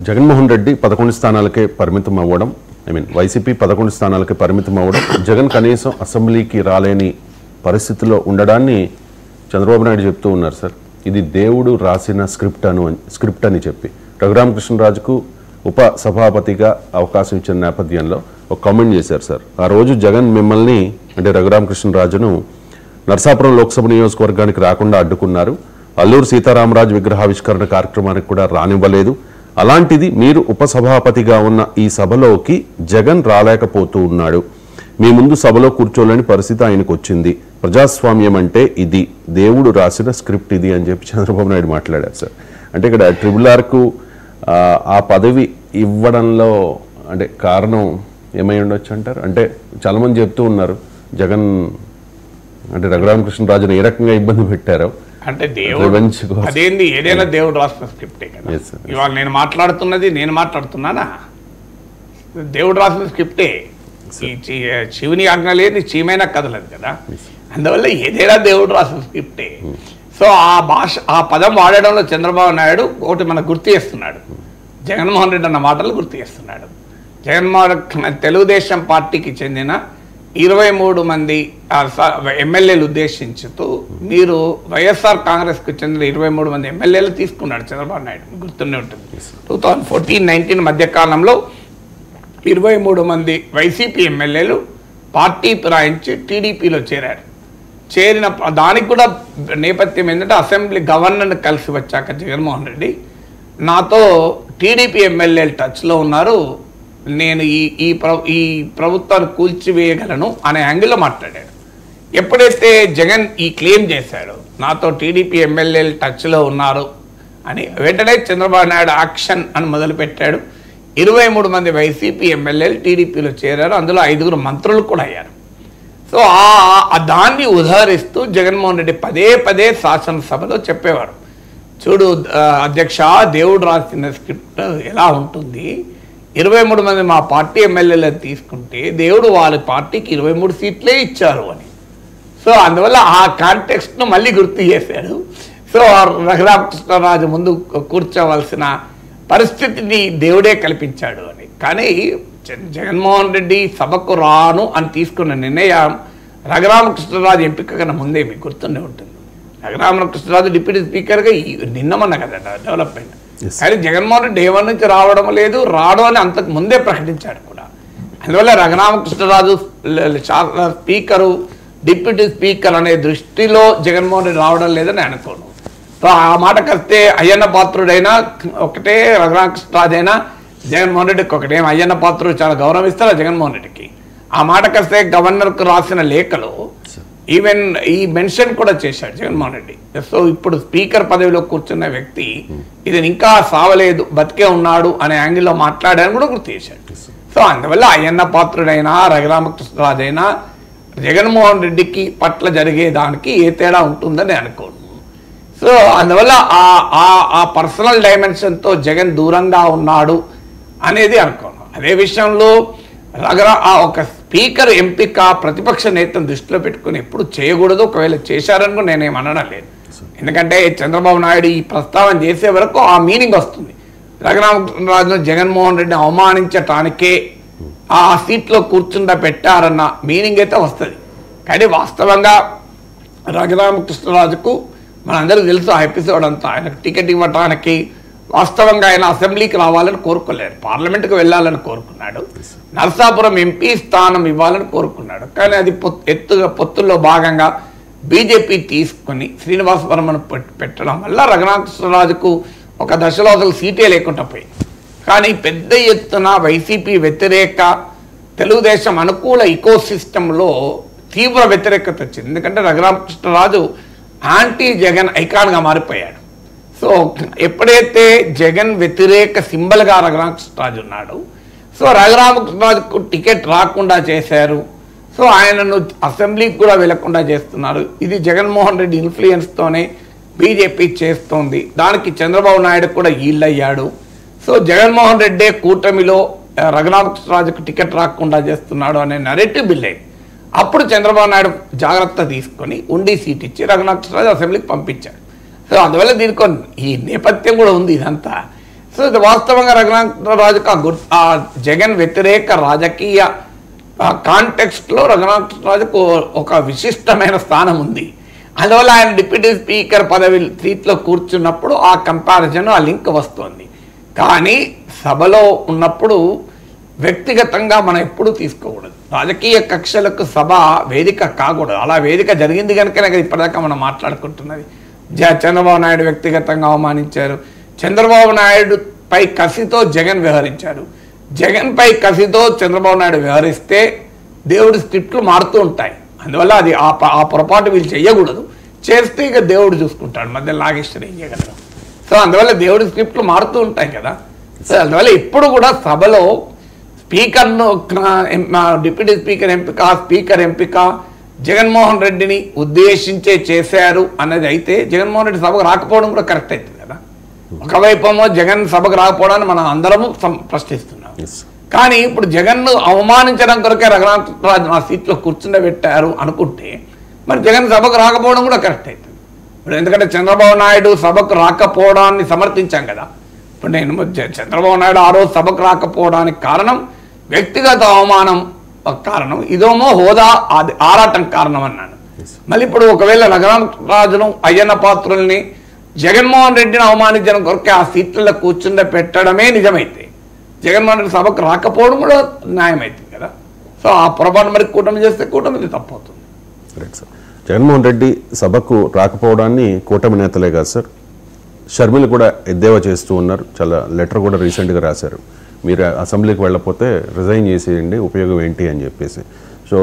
జగన్మోహన్ రెడ్డి 11 స్థానాలకే పరిమితం అవ్వడం, వైసీపీ 11 స్థానాలకే పరిమితం అవ్వడం, జగన్ కనీసం అసెంబ్లీకి రాలేని పరిస్థితిలో ఉండడాన్ని చంద్రబాబు నాయుడు చెప్తూ ఉన్నారు సార్. ఇది దేవుడు రాసిన స్క్రిప్ట్ అని చెప్పి రఘురామకృష్ణరాజుకు ఉప సభాపతిగా అవకాశం ఇచ్చిన నేపథ్యంలో ఒక కామెంట్ చేశారు సార్. ఆ రోజు జగన్ మిమ్మల్ని అంటే రఘురామకృష్ణరాజును నర్సాపురం లోక్సభ నియోజకవర్గానికి రాకుండా అడ్డుకున్నారు. అల్లూరు సీతారామరాజు విగ్రహావిష్కరణ కార్యక్రమానికి కూడా రానివ్వలేదు. అలాంటిది మీరు ఉపసభాపతిగా ఉన్న ఈ సభలోకి జగన్ రాలేకపోతూ ఉన్నాడు. మీ ముందు సభలో కూర్చోలేని పరిస్థితి ఆయనకు వచ్చింది. ప్రజాస్వామ్యం అంటే ఇది, దేవుడు రాసిన స్క్రిప్ట్ ఇది అని చెప్పి చంద్రబాబు నాయుడు మాట్లాడారు సార్. అంటే ఇక్కడ RRRకు ఆ పదవి ఇవ్వడంలో అంటే కారణం ఏమై ఉండొచ్చు అంటారు? అంటే చాలామంది చెప్తూ ఉన్నారు జగన్ అంటే రఘురామకృష్ణరాజును ఏ రకంగా ఇబ్బంది పెట్టారో. అంటే దేవుడు అదేంది, ఏదైనా దేవుడు రాసిన స్క్రిప్టే కదా. ఇవాళ నేను మాట్లాడుతున్నానా, దేవుడు రాసిన స్క్రిప్టే. శివుని ఆజ్ఞ లేదు, చీమైన కదలదు కదా. అందువల్ల ఏదైనా దేవుడు రాసిన స్క్రిప్టే. సో ఆ పదం వాడడంలో చంద్రబాబు నాయుడు ఒకటి మనకు గుర్తు చేస్తున్నాడు, జగన్మోహన్ రెడ్డి అన్న మాటలు గుర్తు చేస్తున్నాడు. తెలుగుదేశం పార్టీకి చెందిన 23 మంది ఎమ్మెల్యేలు ఉద్దేశించుతూ మీరు వైఎస్ఆర్ కాంగ్రెస్కు చెందిన 23 మంది ఎమ్మెల్యేలు తీసుకున్నాడు చంద్రబాబు నాయుడు, గుర్తుండే ఉంటుంది. 2014-19 మధ్యకాలంలో 23 మంది వైసీపీ ఎమ్మెల్యేలు పార్టీ ఫిరాయించి టీడీపీలో చేరారు. చేరిన దానికి కూడా నేపథ్యం ఏంటంటే అసెంబ్లీ గవర్నర్ని కలిసి వచ్చాక జగన్మోహన్ రెడ్డి నాతో టీడీపీ ఎమ్మెల్యేలు టచ్లో ఉన్నారు, నేను ఈ ప్రభుత్వాన్ని కూల్చివేయగలను అనే యాంగిల్లో మాట్లాడాడు. ఎప్పుడైతే జగన్ ఈ క్లెయిమ్ చేశాడో నాతో టీడీపీ ఎమ్మెల్యేలు టచ్లో ఉన్నారు అని, వెంటనే చంద్రబాబు నాయుడు యాక్షన్ అని మొదలుపెట్టాడు. 23 మంది వైసీపీ ఎమ్మెల్యేలు టీడీపీలో చేరారు, అందులో 5 మంత్రులు కూడా అయ్యారు. సో దాన్ని ఉదాహరిస్తూ జగన్మోహన్ రెడ్డి పదే శాసనసభలో చెప్పేవారు, చూడు అధ్యక్ష, దేవుడు రాసిన స్క్రిప్ట్ ఎలా ఉంటుంది, 23 మంది మా పార్టీ ఎమ్మెల్యేలను తీసుకుంటే దేవుడు వాళ్ళ పార్టీకి 23 సీట్లే ఇచ్చారు అని. సో అందువల్ల ఆ కాంటెక్స్ట్ను మళ్ళీ గుర్తు చేశాడు. సో రఘురామకృష్ణరాజు ముందు కూర్చోవలసిన పరిస్థితిని దేవుడే కల్పించాడు అని. కానీ జగన్మోహన్ రెడ్డి సభకు రాను అని తీసుకున్న నిర్ణయం రఘురామకృష్ణరాజు ఎంపిక కన్నా ముందే మీకు గుర్తుండే ఉంటుంది. రఘురామకృష్ణరాజు డిప్యూటీ స్పీకర్గా నిన్నమన్న కదా డెవలప్మెంట్. కానీ జగన్మోహన్ రెడ్డి డే 1 నుంచి రావడం లేదు, రావడం అని అంతకు ముందే ప్రకటించాడు కూడా. అందువల్ల రఘురామకృష్ణరాజు స్పీకరు డిప్యూటీ స్పీకర్ అనే దృష్టిలో జగన్మోహన్ రెడ్డి రావడం లేదని అనుకోను. సో ఆ మాటకు వస్తే అయ్యన్న పాత్రుడైనా ఒకటే, రఘురామకృష్ణరాజు అయినా జగన్మోహన్ రెడ్డికి ఒకటే. అయ్యన్న పాత్రుడు చాలా గౌరవిస్తారు జగన్మోహన్ రెడ్డికి. ఆ మాటకు వస్తే గవర్నర్కు రాసిన లేఖలో ఈవెన్ ఈ మెన్షన్ కూడా చేశాడు జగన్మోహన్ రెడ్డి. సో ఇప్పుడు స్పీకర్ పదవిలో కూర్చున్న వ్యక్తి ఇది ఇంకా సావలేదు, బతికే ఉన్నాడు అనే యాంగిల్లో మాట్లాడాలని కూడా గుర్తు చేశాడు. సో అందువల్ల అయ్యన్న పాత్రుడైనా రఘురామకృష్ణరాజు అయినా జగన్మోహన్ రెడ్డికి పట్ల జరిగేదానికి ఏ తేడా ఉంటుందని అనుకోను. సో అందువల్ల ఆ పర్సనల్ డైమెన్షన్తో జగన్ దూరంగా ఉన్నాడు అనేది అనుకోను. అదే విషయంలో ఒక స్పీకర్ ఎంపిక ప్రతిపక్ష నేతను దృష్టిలో పెట్టుకుని ఎప్పుడు చేయకూడదు. ఒకవేళ చేశారని నేనేం అనడం లేదు. ఎందుకంటే చంద్రబాబు నాయుడు ఈ ప్రస్తావన చేసే వరకు ఆ మీనింగ్ వస్తుంది. రఘురామకృష్ణరాజును జగన్మోహన్ రెడ్డిని అవమానించటానికే ఆ సీట్లో కూర్చుండా పెట్టారన్న మీనింగ్ అయితే వస్తుంది. కానీ వాస్తవంగా రఘురామకృష్ణరాజుకు మనందరికీ తెలుసు ఆ ఎపిసోడ్ అంతా. ఆయనకు టికెట్ ఇవ్వటానికి వాస్తవంగా ఆయన అసెంబ్లీకి రావాలని కోరుకోలేడు, పార్లమెంట్కి వెళ్ళాలని కోరుకున్నాడు, నరసాపురం ఎంపీ స్థానం ఇవ్వాలని కోరుకున్నాడు. కానీ అది పొత్తుల్లో భాగంగా బీజేపీ తీసుకుని శ్రీనివాసవరమను పెట్టడం వల్ల రఘురామకృష్ణరాజుకు ఒక దశలో అసలు సీటే లేకుండా పోయింది. కానీ పెద్ద ఎత్తున వైసీపీ వ్యతిరేక తెలుగుదేశం అనుకూల ఇకో సిస్టంలో తీవ్ర వ్యతిరేకత వచ్చింది. ఎందుకంటే రఘురామకృష్ణరాజు యాంటీ జగన్ ఐకాన్గా మారిపోయాడు. సో ఎప్పుడైతే జగన్ వ్యతిరేక సింబల్గా రఘురామకృష్ణరాజు ఉన్నాడు, సో రఘురామకృష్ణరాజుకు టికెట్ రాకుండా చేశారు. సో ఆయనను అసెంబ్లీకి కూడా వెళ్లకుండా చేస్తున్నారు. ఇది జగన్మోహన్ రెడ్డి ఇన్ఫ్లుయెన్స్తోనే బీజేపీ చేస్తోంది. దానికి చంద్రబాబు నాయుడు కూడా ఈళ్ళయ్యాడు. సో జగన్మోహన్ రెడ్డి కూటమిలో రఘురామకృష్ణరాజుకు టికెట్ రాకుండా చేస్తున్నాడు అనే నరేటివ్ బిల్డ్ అయింది. అప్పుడు చంద్రబాబు నాయుడు జాగ్రత్త తీసుకొని ఉండి సీట్ ఇచ్చి రఘురామకృష్ణరాజు అసెంబ్లీకి పంపించాడు. సో అందువల్ల దీనికి ఈ నేపథ్యం కూడా ఉంది. ఇదంతా సో ఇది వాస్తవంగా రఘునాథరాజుకు ఆ జగన్ వ్యతిరేక రాజకీయ కాంటెక్స్ట్లో రఘునాథరాజుకు ఒక విశిష్టమైన స్థానం ఉంది. అందువల్ల ఆయన డిప్యూటీ స్పీకర్ పదవి సీట్లో కూర్చున్నప్పుడు ఆ కంపారిజన్, ఆ లింక్ వస్తుంది. కానీ సభలో ఉన్నప్పుడు వ్యక్తిగతంగా మనం ఎప్పుడూ తీసుకోకూడదు. రాజకీయ కక్షలకు సభ వేదిక కాకూడదు. అలా వేదిక జరిగింది కనుక ఇప్పటిదాకా మనం మాట్లాడుకుంటున్నది. చంద్రబాబు నాయుడు వ్యక్తిగతంగా అవమానించారు. చంద్రబాబు నాయుడు పై కసితో జగన్ వ్యవహరించారు. జగన్ పై కసితో చంద్రబాబు నాయుడు వ్యవహరిస్తే దేవుడి స్క్రిప్ట్లు మారుతూ ఉంటాయి. అందువల్ల అది ఆ పొరపాటు వీళ్ళు చేయకూడదు. చేస్తే ఇక దేవుడు చూసుకుంటాడు, మధ్యలో నాగేశ్వరి ఏం చేయగలరు. సో అందువల్ల దేవుడి స్క్రిప్ట్లు మారుతూ ఉంటాయి కదా. సో అందువల్ల ఇప్పుడు కూడా సభలో స్పీకర్ను, డిప్యూటీ స్పీకర్ ఎంపిక, స్పీకర్ ఎంపిక జగన్మోహన్ రెడ్డిని ఉద్దేశించే చేశారు అన్నది అయితే జగన్మోహన్ రెడ్డి సభకు రాకపోవడం కూడా కరెక్ట్ అవుతుంది కదా. ఒకవైపేమో జగన్ సభకు రాకపోవడాన్ని మనం అందరము ప్రశ్నిస్తున్నాం. కానీ ఇప్పుడు జగన్ను అవమానించడం కొరకే రఘునాథరాజు ఆ సీట్లో కూర్చుండబెట్టారు అనుకుంటే మరి జగన్ సభకు రాకపోవడం కూడా కరెక్ట్ అవుతుంది. ఇప్పుడు ఎందుకంటే చంద్రబాబు నాయుడు సభకు రాకపోవడాన్ని సమర్థించాం కదా. ఇప్పుడు నేను చంద్రబాబు నాయుడు ఆ రోజు సభకు రాకపోవడానికి కారణం వ్యక్తిగత అవమానం కారణం, ఇదేమో హోదా ఆరాటం కారణం అన్నాను. మళ్ళీ ఇప్పుడు ఒకవేళ రఘునాథరాజును, అయ్యన్న పాత్రుల్ని, జగన్మోహన్ రెడ్డిని అవమానించడం కొరకే ఆ సీట్లలో కూర్చుండ పెట్టడమే నిజమైతే జగన్మోహన్ రెడ్డి సభకు రాకపోవడం కూడా న్యాయమవుతుంది కదా. సో ఆ పొరపాటు మరి కూటమి చేస్తే కూటమిది తప్పవుతుంది. Right sir. జగన్మోహన్ రెడ్డి సభకు రాకపోవడాన్ని కూటమి నేతలే కాదు సార్, షర్మిల కూడా ఎద్దేవా చేస్తూ ఉన్నారు. చాలా లెటర్ కూడా రీసెంట్గా రాశారు, మీరు అసెంబ్లీకి వెళ్ళకపోతే రిజైన్ చేసేయండి, ఉపయోగం ఏంటి అని చెప్పేసి. సో